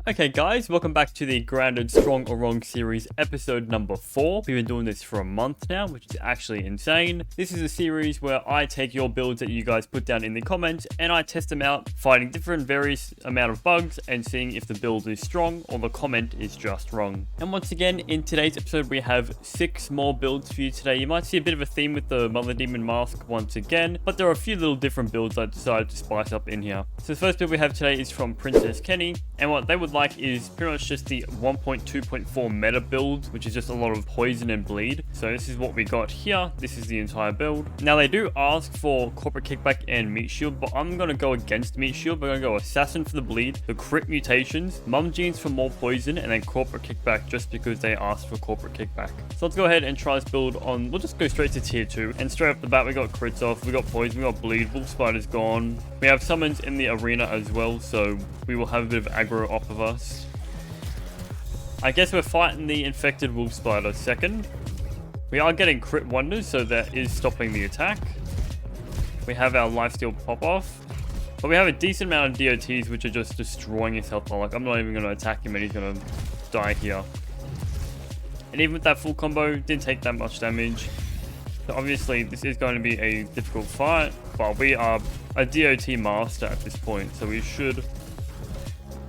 Okay guys, welcome back to the Grounded Strong or Wrong series episode number 4. We've been doing this for a month now, which is actually insane. This is a series where I take your builds that you guys put down in the comments and I test them out, fighting different various amount of bugs and seeing if the build is strong or the comment is just wrong. And once again, in today's episode we have 6 more builds for you today. You might see a bit of a theme with the Mother Demon mask once again, but there are a few little different builds I decided to spice up in here. So the first build we have today is from Princess Kenny, and what they would like is pretty much just the 1.2.4 meta build, which is just a lot of poison and bleed. So this is what we got here. This is the entire build. Now they do ask for corporate kickback and meat shield, but I'm going to go against meat shield. We're going to go assassin for the bleed, the crit mutations, mum genes for more poison, and then corporate kickback just because they asked for corporate kickback. So let's go ahead and try this build on. We'll just go straight to tier 2, and straight off the bat we got crits off, we got poison, we got bleed, wolf spider's gone. We have summons in the arena as well, so we will have a bit of aggro off of us. I guess we're fighting the infected wolf spider second. We are getting crit wonders, so that is stopping the attack. We have our lifesteal pop off, but we have a decent amount of DOTs which are just destroying his health bar. Like, I'm not even going to attack him and he's going to die here. And even with that full combo, didn't take that much damage. So obviously this is going to be a difficult fight, but we are a DOT master at this point, so we should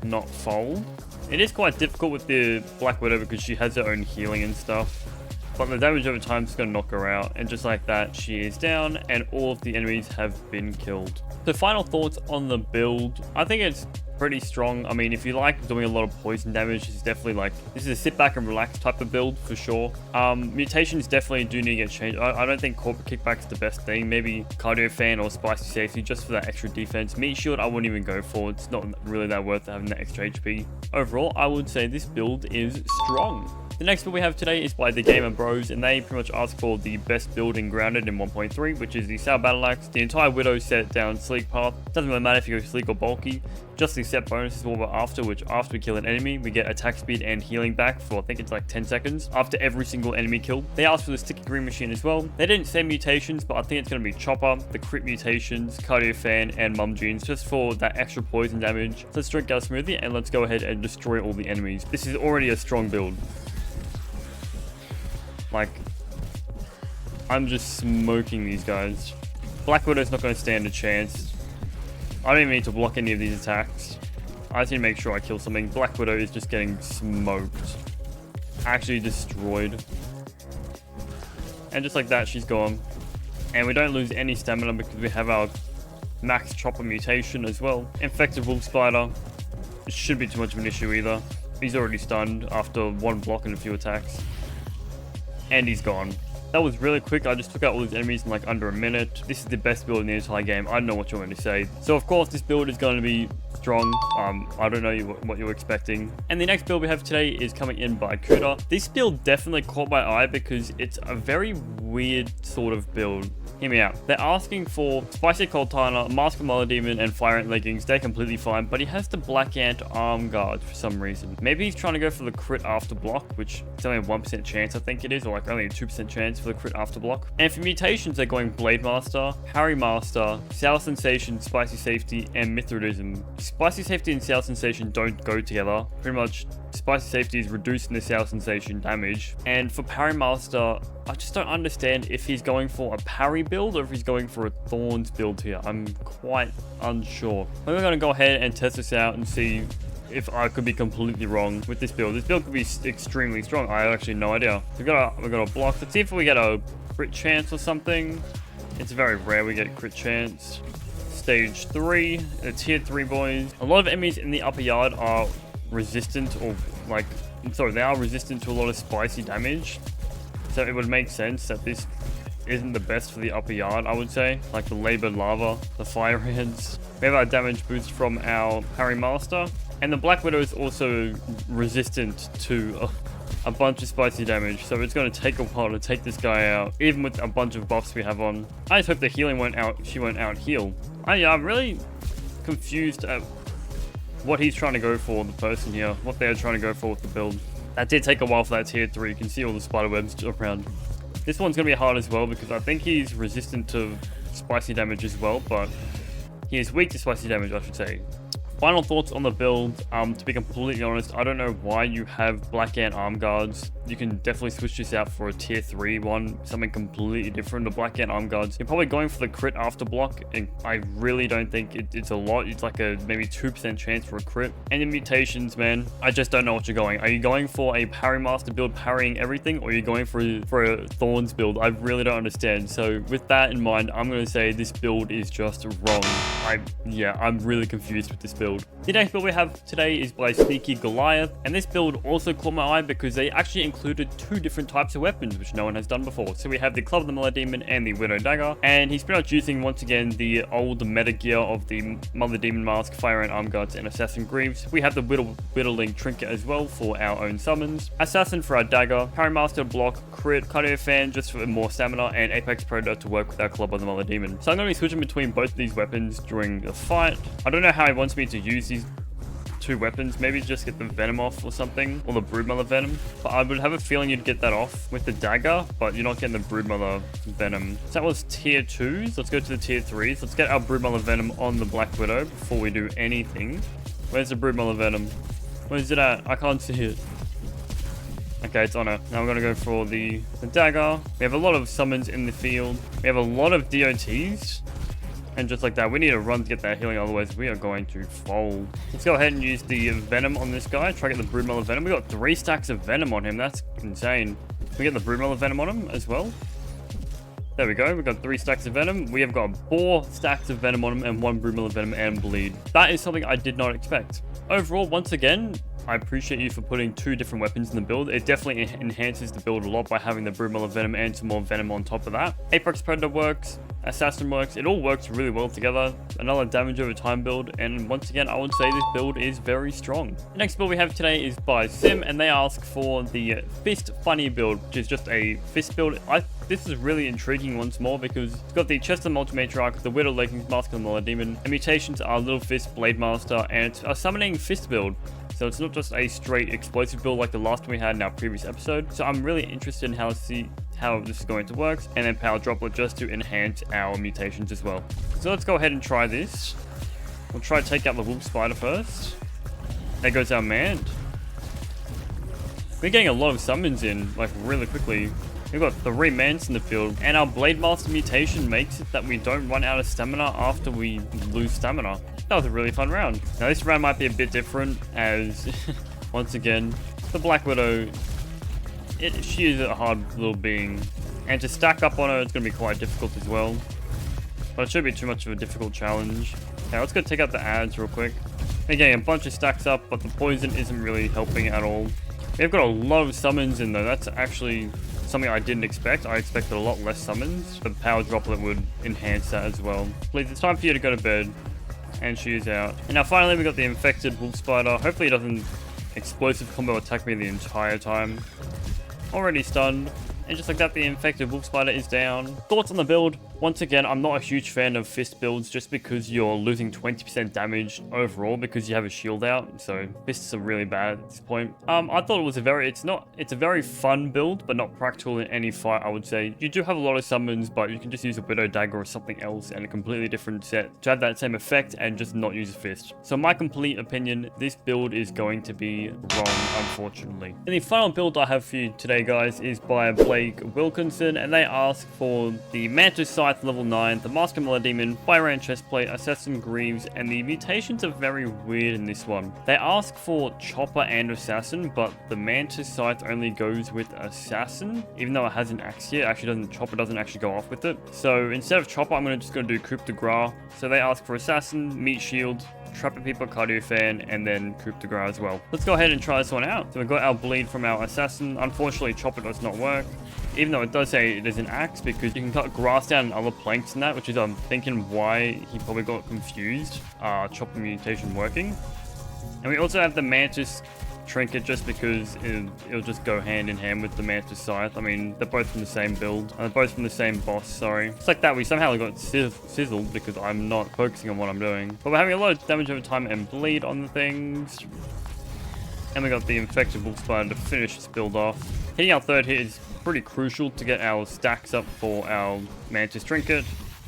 not fall. It is quite difficult with the Black Widow because she has her own healing and stuff, but the damage over time is going to knock her out, and just like that she is down and all of the enemies have been killed. So final thoughts on the build. I think it's pretty strong. I mean, if you like doing a lot of poison damage, it's definitely like, this is a sit back and relax type of build for sure. Mutations definitely do need to get changed. I don't think corporate kickback's the best thing. Maybe cardio fan or spicy safety just for that extra defense. Meat shield I wouldn't even go for. It's not really that worth having that extra HP. Overall, I would say this build is strong. The next build we have today is by the Gamer Bros, and they pretty much ask for the best build in Grounded in 1.3, which is the Sour Battle Axe, the entire Widow set down sleek path. Doesn't really matter if you go sleek or bulky, just the set bonus is what we're after, which after we kill an enemy, we get attack speed and healing back for, I think it's like 10 seconds after every single enemy kill. They asked for the sticky green machine as well. They didn't say mutations, but I think it's going to be chopper, the crit mutations, cardio fan, and mum genes, just for that extra poison damage. So let's drink our smoothie and let's go ahead and destroy all the enemies. This is already a strong build. Like, I'm just smoking these guys. Black Widow's not going to stand a chance. I don't even need to block any of these attacks. I just need to make sure I kill something. Black Widow is just getting smoked. Actually destroyed. And just like that, she's gone. And we don't lose any stamina because we have our max chopper mutation as well. Infected wolf spider. It shouldn't be too much of an issue either. He's already stunned after one block and a few attacks. And he's gone. That was really quick. I just took out all these enemies in like under a minute. This is the best build in the entire game. I don't know what you want me to say. So of course this build is going to be strong. I don't know what you're expecting. And the next build we have today is coming in by Cuda. This build definitely caught my eye because it's a very weird sort of build. Hear me out. They're asking for Spicy Coltana, Mask of Mother Demon, and Fire Ant leggings. They're completely fine, but he has the Black Ant arm guard for some reason. Maybe he's trying to go for the crit after block, which it's only a 1% chance I think it is, or like only a 2% chance for the crit after block. And for mutations, they're going Blade Master, Parry Master, Sour Sensation, Spicy Safety, and Mithridism. Spicy Safety and Sour Sensation don't go together. Pretty much, Spicy Safety is reducing the Sour Sensation damage. And for Parry Master, I just don't understand if he's going for a parry build or if he's going for a Thorns build here. I'm quite unsure. But we're going to go ahead and test this out and see if I could be completely wrong with this build. This build could be extremely strong. I have actually no idea. We've got a block. Let's see if we get a crit chance or something. It's very rare we get crit chance. Stage 3, the tier 3 boys. A lot of enemies in the upper yard are resistant or like, sorry, they are resistant to a lot of spicy damage. So it would make sense that this isn't the best for the upper yard, I would say. Like the Labored Lava, the Fire Ants. We have our damage boost from our Parry Master. And the Black Widow is also resistant to a bunch of spicy damage. So it's going to take a while to take this guy out, even with a bunch of buffs we have on. I just hope the healing won't out, she won't out heal. I'm really confused at what he's trying to go for, the person here. What they're trying to go for with the build. That did take a while for that tier 3. You can see all the spider webs around. This one's going to be hard as well because I think he's resistant to spicy damage as well, but he is weak to spicy damage, I should say. Final thoughts on the build. To be completely honest, I don't know why you have Black Ant arm guards. You can definitely switch this out for a tier 3 one, something completely different. The Black Ant arm guards, you're probably going for the crit after block, and I really don't think it's a lot. It's like a maybe 2% chance for a crit. And the mutations, man, I just don't know what you're going. Are you going for a parry master build parrying everything, or are you going for a thorns build? I really don't understand. So with that in mind, I'm going to say this build is just wrong. I'm really confused with this build. The next build we have today is by Sneaky Goliath, and this build also caught my eye because they actually included 2 different types of weapons, which no one has done before. So we have the Club of the Mother Demon and the Widow Dagger, and he's pretty much using once again the old meta gear of the Mother Demon Mask, Fire and Arm Guards, and Assassin Greaves. We have the Whittling Trinket as well for our own summons, Assassin for our dagger, Parry Master block, crit, Cardio Fan just for more stamina, and Apex Predator to work with our Club of the Mother Demon. So I'm going to be switching between both of these weapons during the fight. I don't know how he wants me to use these 2 weapons. Maybe just get the Venom off or something, or the Broodmother Venom. But I would have a feeling you'd get that off with the dagger, but you're not getting the Broodmother Venom. So that was tier 2s. Let's go to the tier 3s. Let's get our Broodmother Venom on the Black Widow before we do anything. Where's the Broodmother Venom? Where's it at? I can't see it. Okay, it's on her. Now we're going to go for the dagger. We have a lot of summons in the field. We have a lot of DOTs. And just like that, we need to run to get that healing, otherwise we are going to fold. Let's go ahead and use the Venom on this guy. Try to get the Broodmother Venom. We got 3 stacks of Venom on him. That's insane. Can we get the Broodmother Venom on him as well? There we go. We got 3 stacks of Venom. We have got 4 stacks of Venom on him and 1 Broodmother Venom and Bleed. That is something I did not expect. Overall, once again, I appreciate you for putting 2 different weapons in the build. It definitely enhances the build a lot by having the Broodmother Venom and some more Venom on top of that. Apex Predator works. Assassin works. It all works really well together. Another damage over time build, and once again I would say this build is very strong. The next build we have today is by Sim, and they ask for the Fist Funny build, which is just a fist build. This is really intriguing once more because it's got the Chest of Multimatriarch, the Widow Leggings, Mask of the Mother Demon, and mutations are Little Fist, Blade Master, and it's a summoning fist build. So it's not just a straight explosive build like the last one we had in our previous episode. So I'm really interested in how this is going to work, and then Power Droplet just to enhance our mutations as well. So let's go ahead and try this. We'll try to take out the Wolf Spider first. There goes our Mand. We're getting a lot of summons in, like, really quickly. We've got 3 Mants in the field, and our Blade Master mutation makes it that we don't run out of stamina after we lose stamina. That was a really fun round. Now this round might be a bit different as, once again, the Black Widow, she is a hard little being. And to stack up on her, it's going to be quite difficult as well. But it shouldn't be too much of a difficult challenge. Okay, let's go take out the ads real quick. Again, a bunch of stacks up, but the poison isn't really helping at all. We've got a lot of summons in though. That's actually something I didn't expect. I expected a lot less summons. The Power Droplet would enhance that as well. Please, it's time for you to go to bed. And she is out. And now finally we got the infected Wolf Spider. Hopefully it doesn't explosive combo attack me the entire time. Already stunned. And just like that, the infected Wolf Spider is down. Thoughts on the build? Once again, I'm not a huge fan of fist builds just because you're losing 20% damage overall because you have a shield out. So fists are really bad at this point. I thought it was it's a very fun build, but not practical in any fight, I would say. You do have a lot of summons, but you can just use a Widow Dagger or something else and a completely different set to have that same effect and just not use a fist. So my complete opinion, this build is going to be wrong, unfortunately. And the final build I have for you today, guys, is by Blake Wilkinson, and they ask for the Mantis Scythe level 9, the Mask of the Mother Demon, Fire and Chestplate, Assassin Greaves, and the mutations are very weird in this one. They ask for Chopper and Assassin, but the Mantis Scythe only goes with Assassin, even though it has an axe here. Chopper doesn't actually go off with it. So instead of Chopper, I'm just going to do Coup de Grace. So they ask for Assassin, Meat Shield, Trapper People, Cardio Fan, and then Coup de Grace as well. Let's go ahead and try this one out. So we've got our Bleed from our Assassin. Unfortunately, Chopper does not work. Even though it does say it is an axe, because you can cut grass down and other planks in that, which is I'm thinking why he probably got confused. Chopper mutation working. And we also have the Mantis Trinket just because it'll just go hand in hand with the Mantis Scythe. I mean, they're both from the same build. They're both from the same boss, sorry. It's like that, we somehow got sizzled because I'm not focusing on what I'm doing. But we're having a lot of damage over time and bleed on the things. And we got the infected Wolf Spider to finish this build off. Hitting our third hit is pretty crucial to get our stacks up for our Mantis Trinket.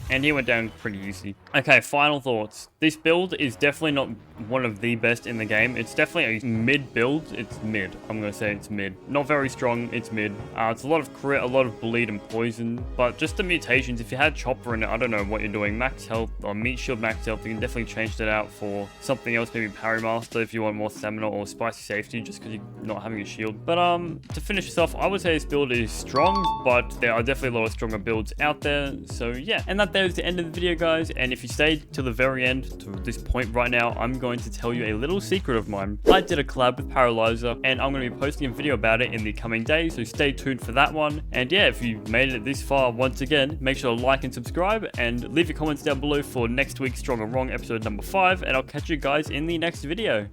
And he went down pretty easy. Okay, final thoughts. This build is definitely not one of the best in the game. It's definitely a mid build. It's mid. I'm going to say it's mid. Not very strong. It's mid. It's a lot of crit, a lot of bleed and poison. But just the mutations, if you had Chopper in it, I don't know what you're doing. Max health or Meat Shield max health, you can definitely change that out for something else. Maybe Parry Master if you want more stamina, or Spicy Safety just because you're not having a shield. But to finish this off, I would say this build is strong, but there are definitely a lot of stronger builds out there. So yeah, and that is the end of the video, guys. And if you stayed till the very end, to this point right now, I'm going to tell you a little secret of mine. I did a collab with Paralyzer, and I'm going to be posting a video about it in the coming days, so stay tuned for that one. And yeah, if you made it this far, once again, make sure to like and subscribe, and leave your comments down below for next week's Strong or Wrong episode number 5, and I'll catch you guys in the next video.